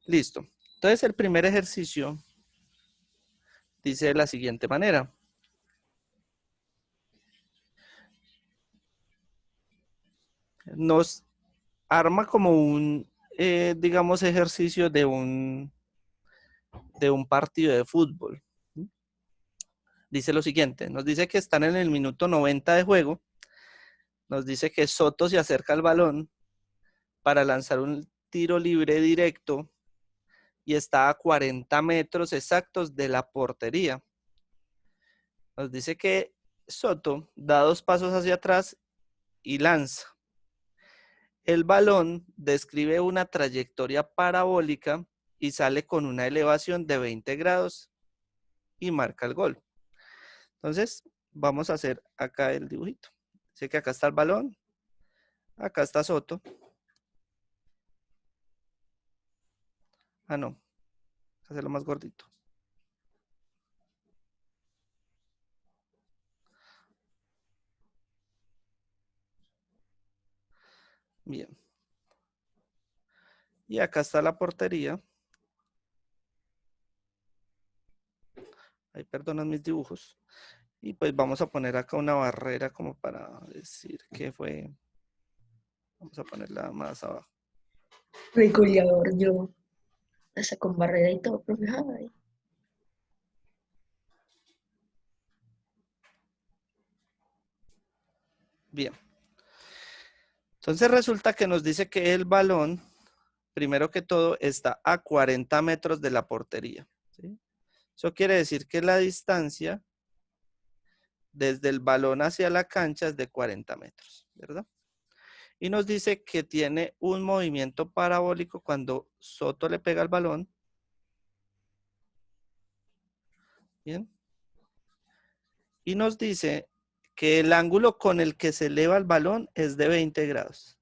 Listo. Entonces el primer ejercicio dice de la siguiente manera. Nos arma como un, digamos, ejercicio de un partido de fútbol. Dice lo siguiente, nos dice que están en el minuto 90 de juego, nos dice que Soto se acerca al balón para lanzar un tiro libre directo y está a 40 metros exactos de la portería. Nos dice que Soto da 2 pasos hacia atrás y lanza. El balón describe una trayectoria parabólica y sale con una elevación de 20 grados y marca el gol. Entonces, vamos a hacer acá el dibujito. Dice que acá está el balón, acá está Soto. Ah, no, hacerlo más gordito. Bien. Y acá está la portería. Ahí perdonan mis dibujos. Y pues vamos a poner acá una barrera como para decir que fue. Vamos a ponerla más abajo. Regoleador yo. Hasta con barrera y todo, profe. Ay. Bien. Entonces resulta que nos dice que el balón, primero que todo, está a 40 metros de la portería. ¿Sí? Eso quiere decir que la distancia desde el balón hacia la cancha es de 40 metros, ¿verdad? Y nos dice que tiene un movimiento parabólico cuando Soto le pega al balón. Bien. Y nos dice que el ángulo con el que se eleva el balón es de 20 grados.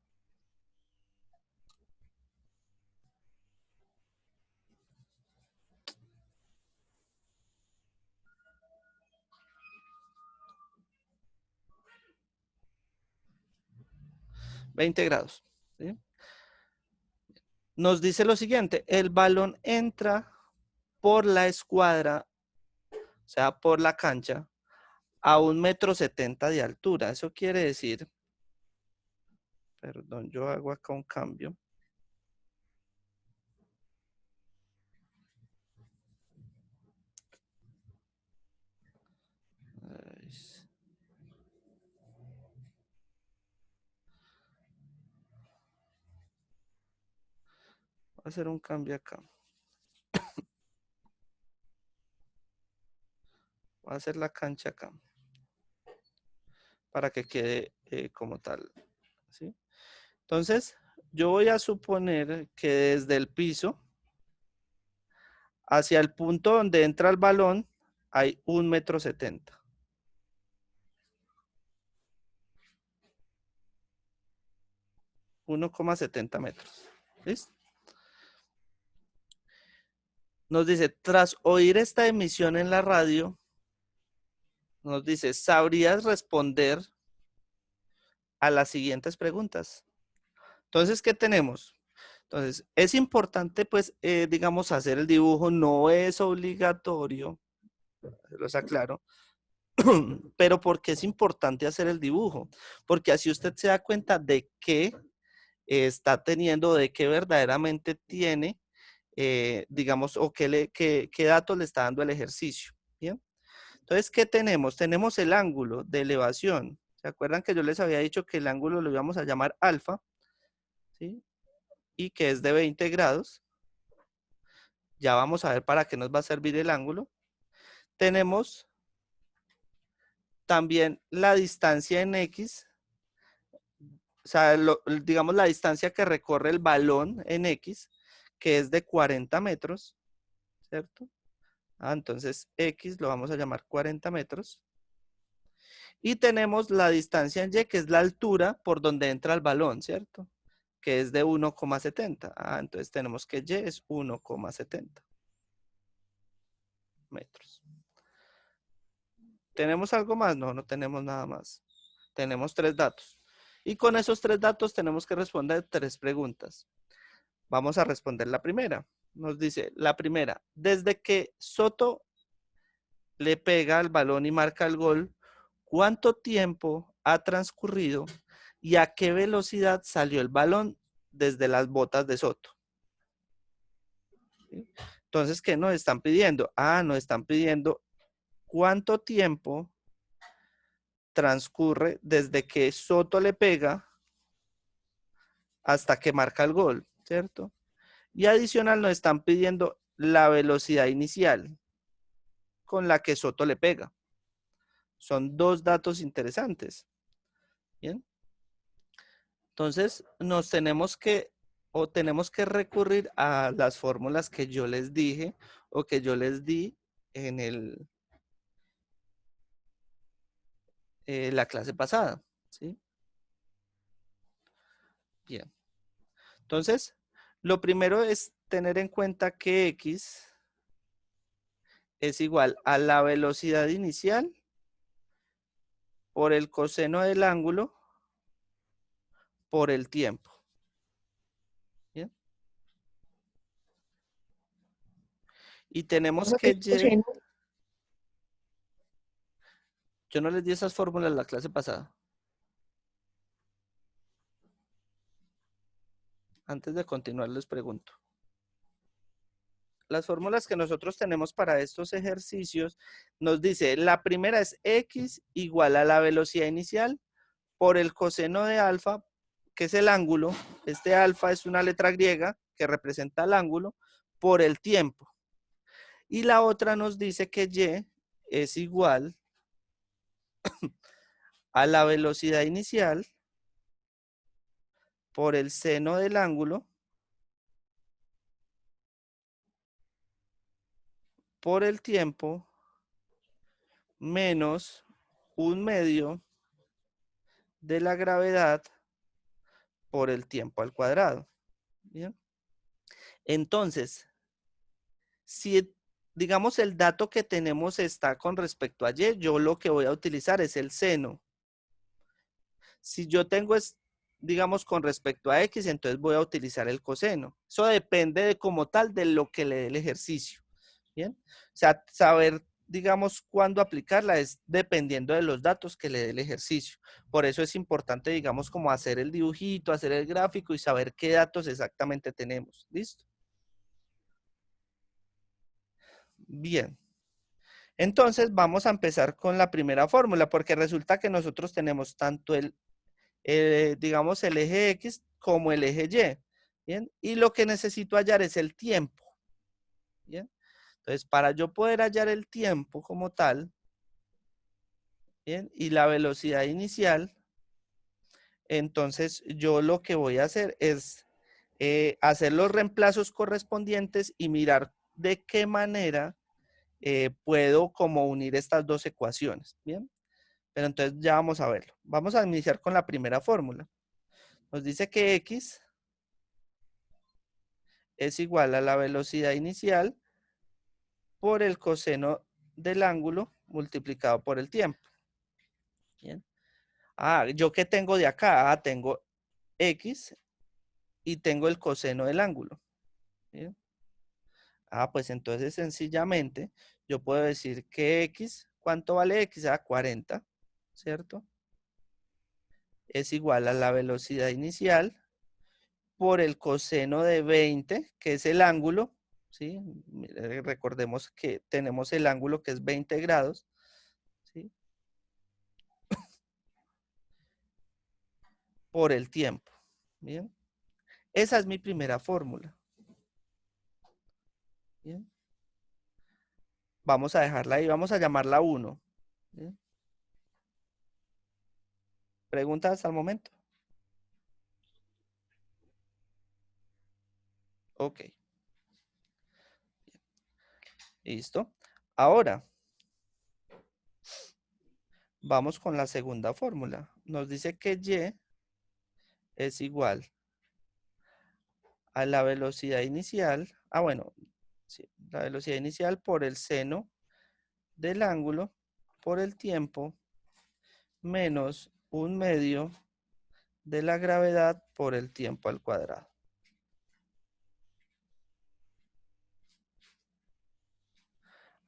$20. ¿Sí? Nos dice lo siguiente, el balón entra por la escuadra, o sea, por la cancha, a 1,70 m de altura. Eso quiere decir, perdón, yo hago acá un cambio. Voy a hacer un cambio acá. Voy a hacer la cancha acá. Para que quede como tal. ¿Sí? Entonces, yo voy a suponer que desde el piso hacia el punto donde entra el balón hay 1,70 m. 1,70 metros. ¿Listo? Nos dice, tras oír esta emisión en la radio, nos dice, ¿sabrías responder a las siguientes preguntas? Entonces, ¿qué tenemos? Entonces, es importante, pues, digamos, hacer el dibujo. No es obligatorio, los aclaro. Pero ¿por qué es importante hacer el dibujo? Porque así usted se da cuenta de qué está teniendo, de qué verdaderamente tiene, digamos, o qué datos le está dando el ejercicio. ¿Bien? Entonces, ¿qué tenemos? Tenemos el ángulo de elevación. ¿Se acuerdan que yo les había dicho que el ángulo lo íbamos a llamar alfa? ¿Sí? Y que es de 20 grados. Ya vamos a ver para qué nos va a servir el ángulo. Tenemos también la distancia en X, o sea, digamos la distancia que recorre el balón en X, que es de 40 metros, ¿cierto? Entonces X lo vamos a llamar 40 metros. Y tenemos la distancia en Y, que es la altura por donde entra el balón, ¿cierto? Que es de 1,70. Entonces tenemos que Y es 1,70 metros. ¿Tenemos algo más? No, no tenemos nada más. Tenemos 3 datos. Y con esos 3 datos tenemos que responder 3 preguntas. Vamos a responder la primera. nos dice la primera, desde que Soto le pega al balón y marca el gol, ¿cuánto tiempo ha transcurrido y a qué velocidad salió el balón desde las botas de Soto? ¿Sí? Entonces, ¿qué nos están pidiendo? Nos están pidiendo cuánto tiempo transcurre desde que Soto le pega hasta que marca el gol, ¿cierto? Y adicional nos están pidiendo la velocidad inicial con la que Soto le pega. Son dos datos interesantes. Bien. Entonces, tenemos que recurrir a las fórmulas que yo les dije o que yo les di en la clase pasada. ¿Sí? Bien. Entonces, lo primero es tener en cuenta que X es igual a la velocidad inicial por el coseno del ángulo por el tiempo. ¿Bien? Y tenemos que Y. Yo no les di esas fórmulas en la clase pasada. Antes de continuar, les pregunto. Las fórmulas que nosotros tenemos para estos ejercicios nos dice, la primera es X igual a la velocidad inicial por el coseno de alfa, que es el ángulo. Este alfa es una letra griega que representa el ángulo por el tiempo. Y la otra nos dice que Y es igual a la velocidad inicial por el seno del ángulo por el tiempo menos 1/2 de la gravedad por el tiempo al cuadrado. ¿Bien? Entonces, si digamos el dato que tenemos está con respecto a Y, yo lo que voy a utilizar es el seno. Si yo tengo digamos, con respecto a X, entonces voy a utilizar el coseno. Eso depende de como tal de lo que le dé el ejercicio. ¿Bien? O sea, saber, digamos, cuándo aplicarla es dependiendo de los datos que le dé el ejercicio. Por eso es importante, digamos, como hacer el dibujito, hacer el gráfico y saber qué datos exactamente tenemos. ¿Listo? Bien. Entonces, vamos a empezar con la primera fórmula, porque resulta que nosotros tenemos tanto digamos, el eje X como el eje Y. ¿Bien? Y lo que necesito hallar es el tiempo. ¿Bien? Entonces, para yo poder hallar el tiempo como tal, ¿bien? Y la velocidad inicial, entonces yo lo que voy a hacer es hacer los reemplazos correspondientes y mirar de qué manera puedo como unir estas dos ecuaciones. ¿Bien? Pero entonces ya vamos a verlo. Vamos a iniciar con la primera fórmula. Nos dice que X es igual a la velocidad inicial por el coseno del ángulo multiplicado por el tiempo. ¿Bien? ¿Yo qué tengo de acá? Tengo X y tengo el coseno del ángulo. ¿Bien? Pues entonces sencillamente yo puedo decir que X, ¿cuánto vale X? 40, ¿cierto? Es igual a la velocidad inicial por el coseno de 20, que es el ángulo, ¿sí? Recordemos que tenemos el ángulo que es 20 grados, ¿sí? Por el tiempo, ¿bien? Esa es mi primera fórmula, ¿bien? Vamos a dejarla ahí, vamos a llamarla 1, ¿bien? ¿Preguntas hasta el momento? Ok, listo. Ahora, vamos con la segunda fórmula. Nos dice que Y es igual a la velocidad inicial. Bueno, sí, la velocidad inicial por el seno del ángulo por el tiempo menos 1/2 de la gravedad por el tiempo al cuadrado.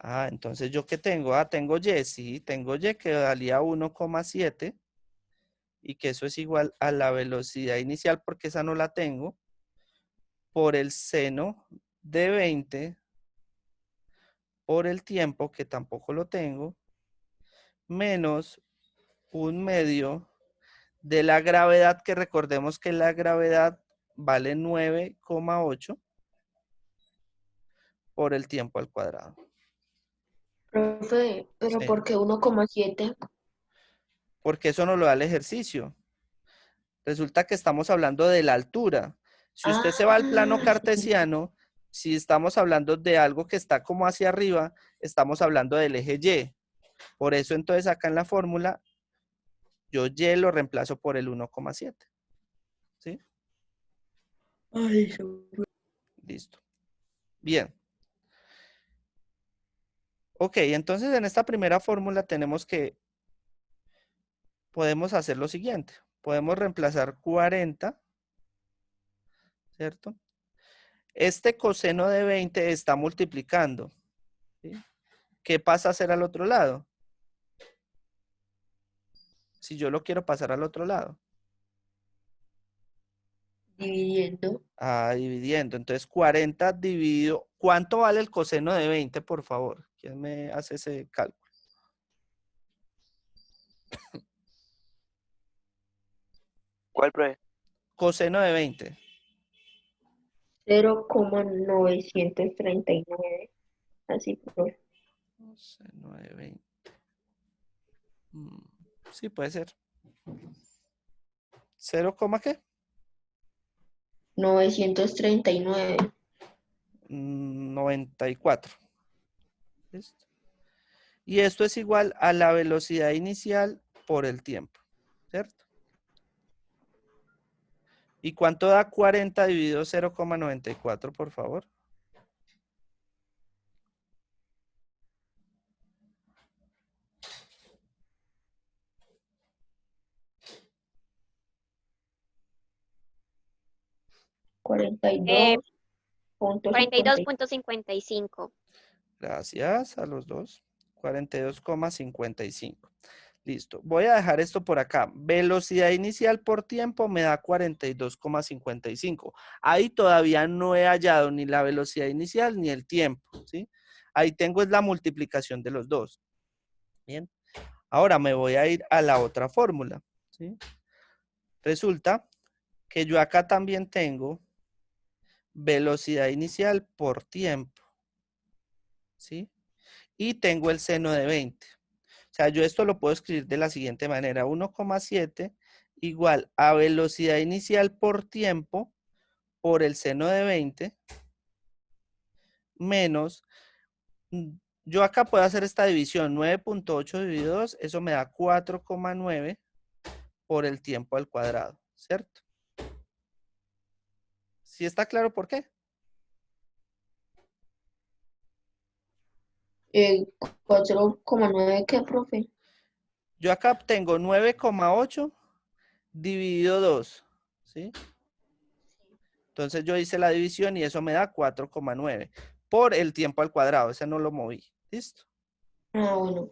Ah, entonces ¿yo qué tengo? Ah, tengo Y, sí, tengo Y que valía 1,7 y que eso es igual a la velocidad inicial porque esa no la tengo, por el seno de 20 por el tiempo que tampoco lo tengo, menos 1/2 de la gravedad, que recordemos que la gravedad vale 9,8 por el tiempo al cuadrado. Profe, pero Sí, ¿por qué 1,7? porque eso nos lo da el ejercicio. Resulta que estamos hablando de la altura. Si usted se va al plano Ah, sí. cartesiano, si estamos hablando de algo que está como hacia arriba, estamos hablando del eje Y. Por eso entonces acá en la fórmula, yo Y lo reemplazo por el 1,7. ¿Sí? Ay, Listo. Bien. Ok, entonces en esta primera fórmula podemos hacer lo siguiente. Podemos reemplazar 40, ¿cierto? Este coseno de 20 está multiplicando. ¿Sí? ¿Qué pasa a hacer al otro lado? Si yo lo quiero pasar al otro lado. dividiendo. Ah, dividiendo. Entonces 40 dividido. ¿Cuánto vale el coseno de 20, por favor? ¿Quién me hace ese cálculo? ¿Cuál, profe? Coseno de 20. 0,939. Así, profe. Coseno de 20. Sí, puede ser. ¿0, qué? 939. 94. ¿Listo? Y esto es igual a la velocidad inicial por el tiempo, ¿cierto? ¿Y cuánto da 40 dividido 0,94, por favor? 42,50. 42.55. Gracias a los dos. 42,55. Listo. Voy a dejar esto por acá. Velocidad inicial por tiempo me da 42,55. Ahí todavía no he hallado ni la velocidad inicial ni el tiempo, ¿sí? Ahí tengo es la multiplicación de los dos. Bien. Ahora me voy a ir a la otra fórmula, ¿sí? Resulta que yo acá también tengo velocidad inicial por tiempo, ¿sí? Y tengo el seno de 20. O sea, yo esto lo puedo escribir de la siguiente manera. 1,7 igual a velocidad inicial por tiempo por el seno de 20 menos, yo acá puedo hacer esta división, 9,8 dividido 2, eso me da 4,9 por el tiempo al cuadrado, ¿cierto? ¿Sí está claro por qué? 4,9, ¿qué, profe? Yo acá tengo 9,8 dividido 2, ¿sí? Entonces yo hice la división y eso me da 4,9 por el tiempo al cuadrado, ese no lo moví, ¿listo? Ah, bueno.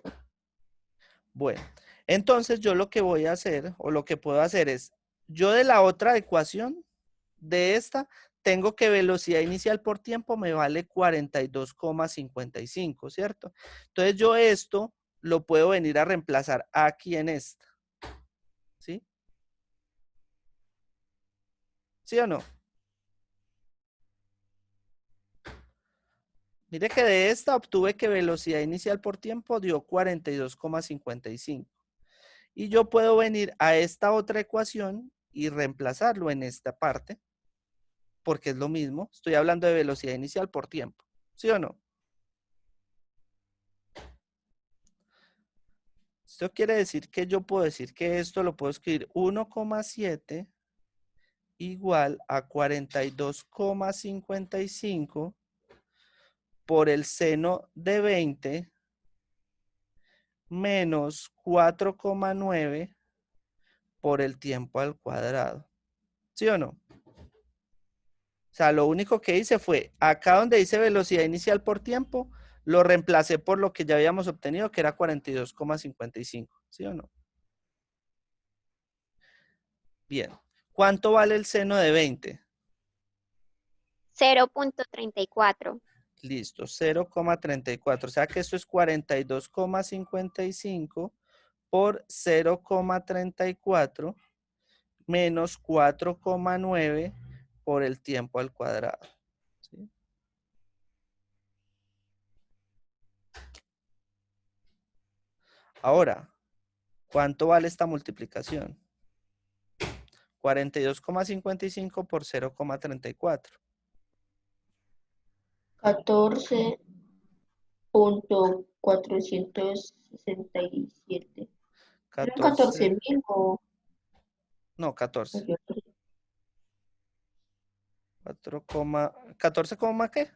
Bueno, entonces yo lo que voy a hacer, o lo que puedo hacer es, yo de la otra ecuación, de esta, tengo que velocidad inicial por tiempo me vale 42,55, ¿cierto? Entonces yo esto lo puedo venir a reemplazar aquí en esta, ¿sí? ¿Sí o no? Mire que de esta obtuve que velocidad inicial por tiempo dio 42,55. Y yo puedo venir a esta otra ecuación y reemplazarlo en esta parte, porque es lo mismo. Estoy hablando de velocidad inicial por tiempo. ¿Sí o no? Esto quiere decir que yo puedo decir que esto lo puedo escribir 1,7 igual a 42,55 por el seno de 20 menos 4,9 por el tiempo al cuadrado. ¿Sí o no? O sea, lo único que hice fue, acá donde dice velocidad inicial por tiempo, lo reemplacé por lo que ya habíamos obtenido, que era 42,55. ¿Sí o no? Bien. ¿Cuánto vale el seno de 20? 0.34. Listo, 0,34. O sea que esto es 42,55 por 0,34 menos 4,9 por el tiempo al cuadrado. ¿Sí? Ahora, ¿cuánto vale esta multiplicación? 42,55 por 0,34. 14.467. ¿Eran 14, 14.000 o no, 14. yo? 14, ¿qué?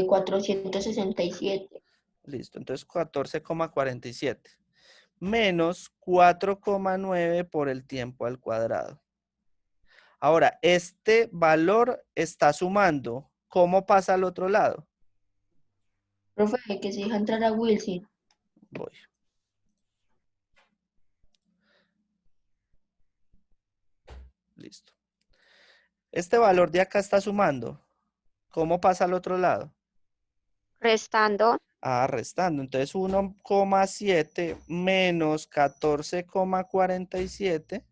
467. Listo, entonces 14,47 menos 4,9 por el tiempo al cuadrado. Ahora, este valor está sumando. ¿Cómo pasa al otro lado? Profe, que se deja entrar a Wilson. Voy. Listo. Este valor de acá está sumando. ¿Cómo pasa al otro lado? Restando. Ah, restando. Entonces 1,7 menos 14,47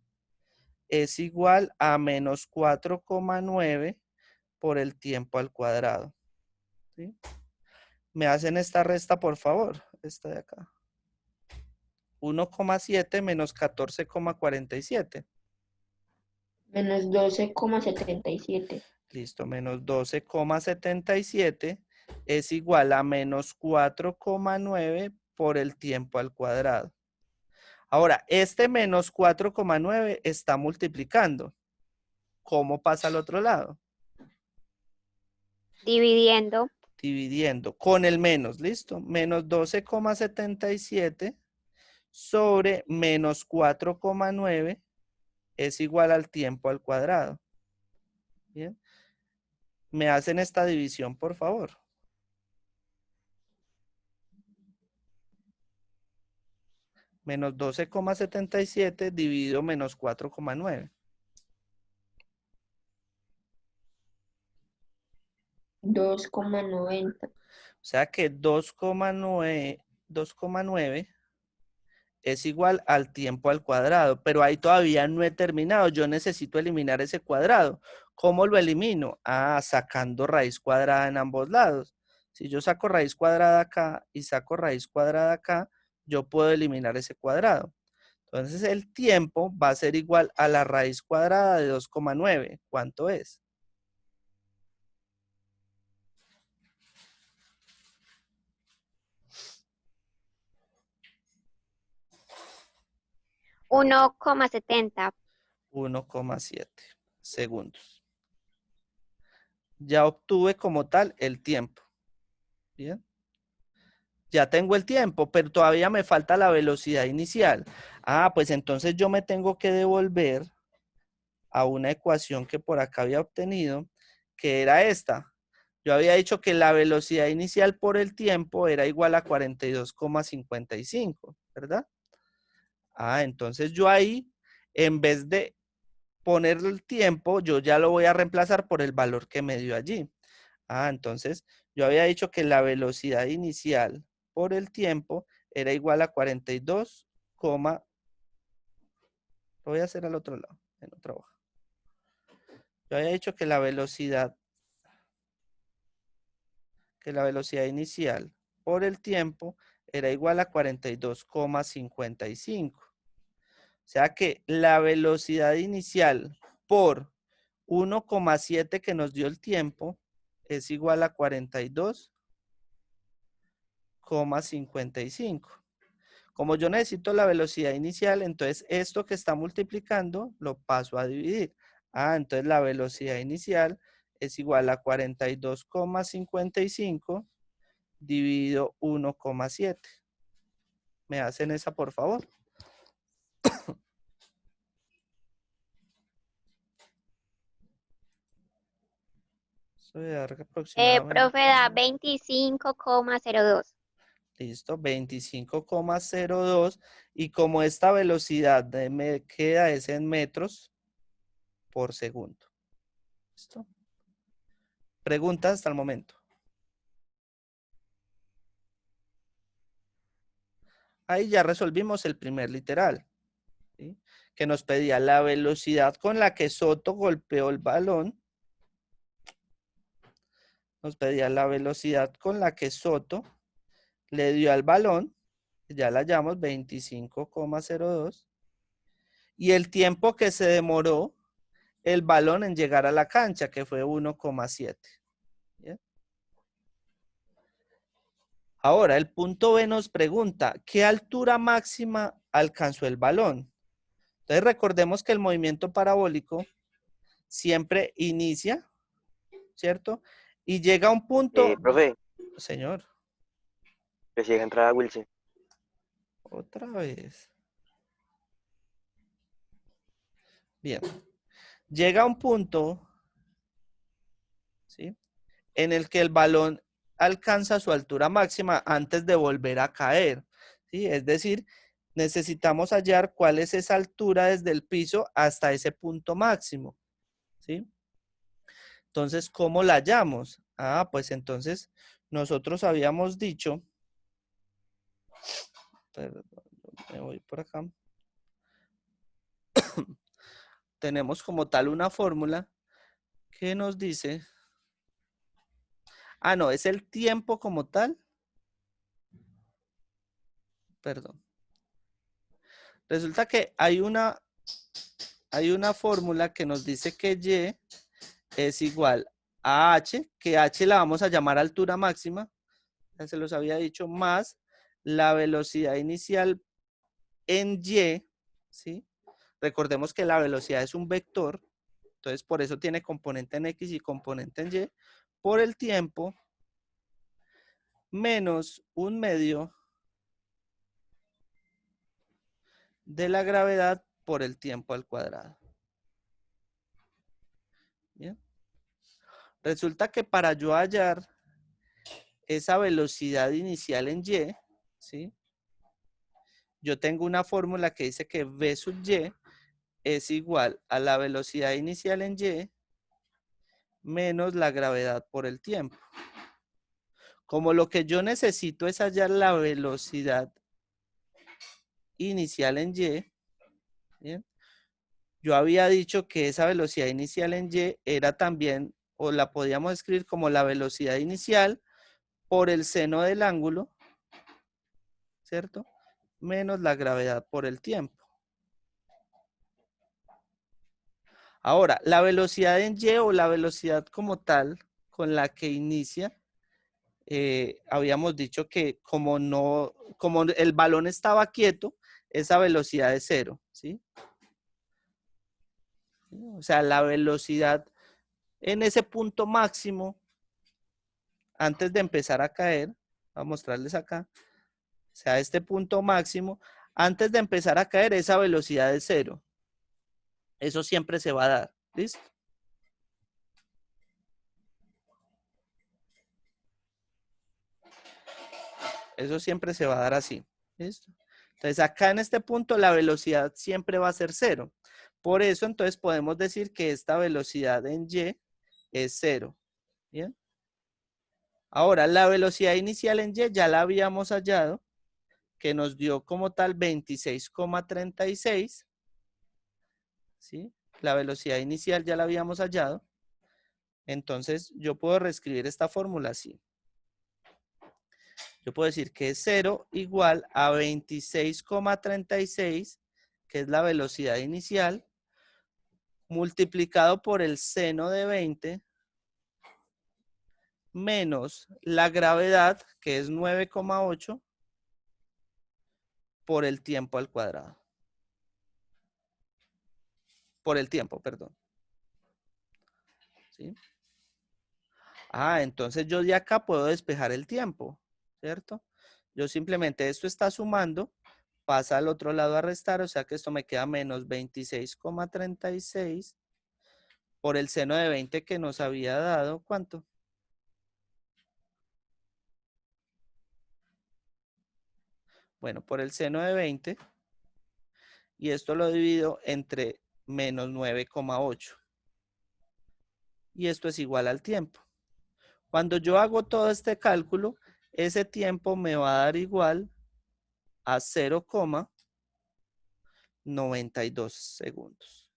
es igual a menos 4,9 por el tiempo al cuadrado. ¿Sí? ¿Me hacen esta resta, por favor? Esta de acá. 1,7 menos 14,47. Menos 12,77. Listo, menos 12,77 es igual a menos 4,9 por el tiempo al cuadrado. Ahora, este menos 4,9 está multiplicando. ¿Cómo pasa al otro lado? Dividiendo. Dividiendo con el menos, ¿listo? Menos 12,77 sobre menos 4,9 es igual al tiempo al cuadrado. Bien. ¿Me hacen esta división, por favor? Menos 12,77 dividido menos 4,9. 2,90. O sea que 2,9 es igual al tiempo al cuadrado, pero ahí todavía no he terminado. Yo necesito eliminar ese cuadrado. ¿Cómo lo elimino? Ah, sacando raíz cuadrada en ambos lados. Si yo saco raíz cuadrada acá y saco raíz cuadrada acá, yo puedo eliminar ese cuadrado. Entonces el tiempo va a ser igual a la raíz cuadrada de 2,9. ¿Cuánto es? 1,70. 1,7 segundos. Ya obtuve como tal el tiempo. Bien. Ya tengo el tiempo, pero todavía me falta la velocidad inicial. Ah, pues entonces yo me tengo que devolver a una ecuación que por acá había obtenido, que era esta. Yo había dicho que la velocidad inicial por el tiempo era igual a 42,55, ¿verdad? Ah, entonces yo ahí, en vez de poner el tiempo, yo ya lo voy a reemplazar por el valor que me dio allí. Ah, entonces yo había dicho que la velocidad inicial por el tiempo era igual a 42, lo voy a hacer al otro lado, en otra hoja. Yo había dicho que la velocidad inicial por el tiempo era igual a 42,55. O sea que la velocidad inicial por 1,7 que nos dio el tiempo es igual a 42,55. Como yo necesito la velocidad inicial, entonces esto que está multiplicando lo paso a dividir. Ah, entonces la velocidad inicial es igual a 42,55 dividido 1,7. ¿Me hacen esa, por favor? Esto debe dar aproximadamente. Profe, da 25,02. Listo, 25,02. Y como esta velocidad me queda es en metros por segundo. ¿Listo? Preguntas hasta el momento. Ahí ya resolvimos el primer literal, ¿sí? Que nos pedía la velocidad con la que Soto golpeó el balón. Nos pedía la velocidad con la que Soto le dio al balón, ya la hallamos, 25,02. Y el tiempo que se demoró el balón en llegar a la cancha, que fue 1,7. ¿Bien? Ahora, el punto B nos pregunta, ¿qué altura máxima alcanzó el balón? Entonces, recordemos que el movimiento parabólico siempre inicia, ¿cierto? Y llega a un punto... Profe, Señor, que si deja entrar a Wilson. otra vez. Bien. Llega a un punto, ¿sí? En el que el balón alcanza su altura máxima antes de volver a caer, ¿sí? Es decir, necesitamos hallar cuál es esa altura desde el piso hasta ese punto máximo, ¿sí? Entonces, ¿cómo la hallamos? Ah, pues entonces nosotros habíamos dicho, perdón, me voy por acá. Tenemos como tal una fórmula que nos dice, no, es el tiempo como tal. Perdón. Resulta que hay una fórmula que nos dice que Y es igual a H, que H la vamos a llamar altura máxima, ya se los había dicho, más la velocidad inicial en Y, ¿sí? Recordemos que la velocidad es un vector, entonces por eso tiene componente en X y componente en Y, por el tiempo, menos 1/2 de la gravedad por el tiempo al cuadrado. Bien. Resulta que para yo hallar esa velocidad inicial en Y, ¿sí? Yo tengo una fórmula que dice que V sub Y es igual a la velocidad inicial en Y menos la gravedad por el tiempo. Como lo que yo necesito es hallar la velocidad inicial en Y, ¿bien? Yo había dicho que esa velocidad inicial en Y era también, o la podíamos escribir como la velocidad inicial por el seno del ángulo, ¿cierto? Menos la gravedad por el tiempo. Ahora, la velocidad en Y o la velocidad como tal con la que inicia, habíamos dicho que como el balón estaba quieto, esa velocidad es 0, ¿sí? O sea, la velocidad en ese punto máximo, antes de empezar a caer, voy a mostrarles acá, o sea, este punto máximo, antes de empezar a caer, esa velocidad es 0. Eso siempre se va a dar, ¿listo? Eso siempre se va a dar así, ¿listo? Entonces, acá en este punto la velocidad siempre va a ser 0. Por eso, entonces, podemos decir que esta velocidad en Y es 0, ¿bien? Ahora, la velocidad inicial en Y ya la habíamos hallado, que nos dio como tal 26,36, ¿sí? La velocidad inicial ya la habíamos hallado. Entonces, yo puedo reescribir esta fórmula así. Yo puedo decir que es 0 igual a 26,36, que es la velocidad inicial, multiplicado por el seno de 20, menos la gravedad, que es 9,8, por el tiempo al cuadrado. Por el tiempo, perdón. ¿Sí? Entonces yo de acá puedo despejar el tiempo, ¿cierto? Yo simplemente, esto está sumando, pasa al otro lado a restar, o sea que esto me queda menos 26,36 por el seno de 20 que nos había dado, ¿cuánto? Bueno, por el seno de 20, y esto lo divido entre menos 9,8. Y esto es igual al tiempo. Cuando yo hago todo este cálculo, ese tiempo me va a dar igual a 0,92 segundos.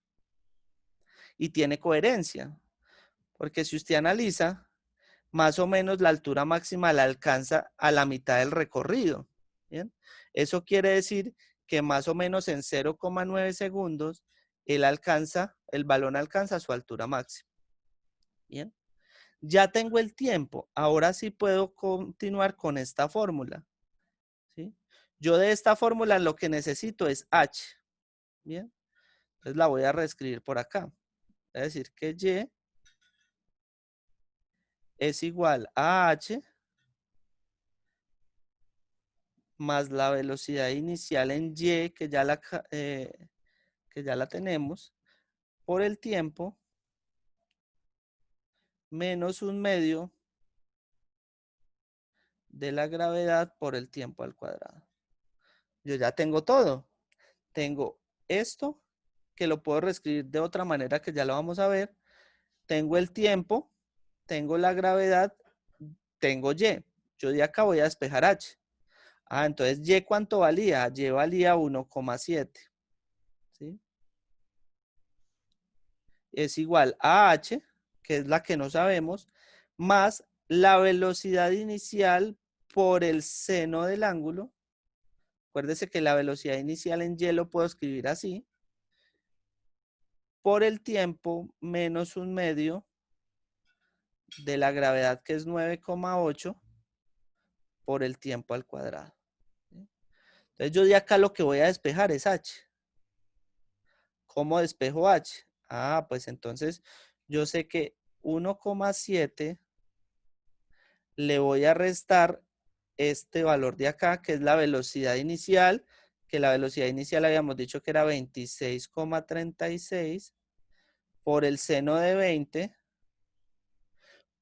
Y tiene coherencia, porque si usted analiza, más o menos la altura máxima la alcanza a la mitad del recorrido. ¿Bien? Eso quiere decir que más o menos en 0,9 segundos el balón alcanza su altura máxima. Bien. Ya tengo el tiempo. Ahora sí puedo continuar con esta fórmula. ¿Sí? Yo de esta fórmula lo que necesito es h. Bien. Entonces la voy a reescribir por acá. Es decir que y es igual a h más la velocidad inicial en y, que ya la tenemos, por el tiempo, menos 1/2 de la gravedad por el tiempo al cuadrado. Yo ya tengo todo. Tengo esto, que lo puedo reescribir de otra manera que ya lo vamos a ver. Tengo el tiempo, tengo la gravedad, tengo y. Yo de acá voy a despejar h. Entonces y, ¿cuánto valía? Y valía 1,7. ¿Sí? Es igual a h, que es la que no sabemos, más la velocidad inicial por el seno del ángulo. Acuérdese que la velocidad inicial en y lo puedo escribir así. Por el tiempo menos 1/2 de la gravedad, que es 9,8 por el tiempo al cuadrado. Entonces yo de acá lo que voy a despejar es h. ¿Cómo despejo h? Pues entonces yo sé que 1,7 le voy a restar este valor de acá, que es la velocidad inicial, que la velocidad inicial habíamos dicho que era 26,36 por el seno de 20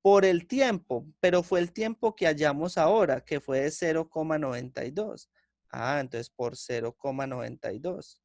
por el tiempo, pero fue el tiempo que hallamos ahora, que fue de 0,92. Entonces por 0,92.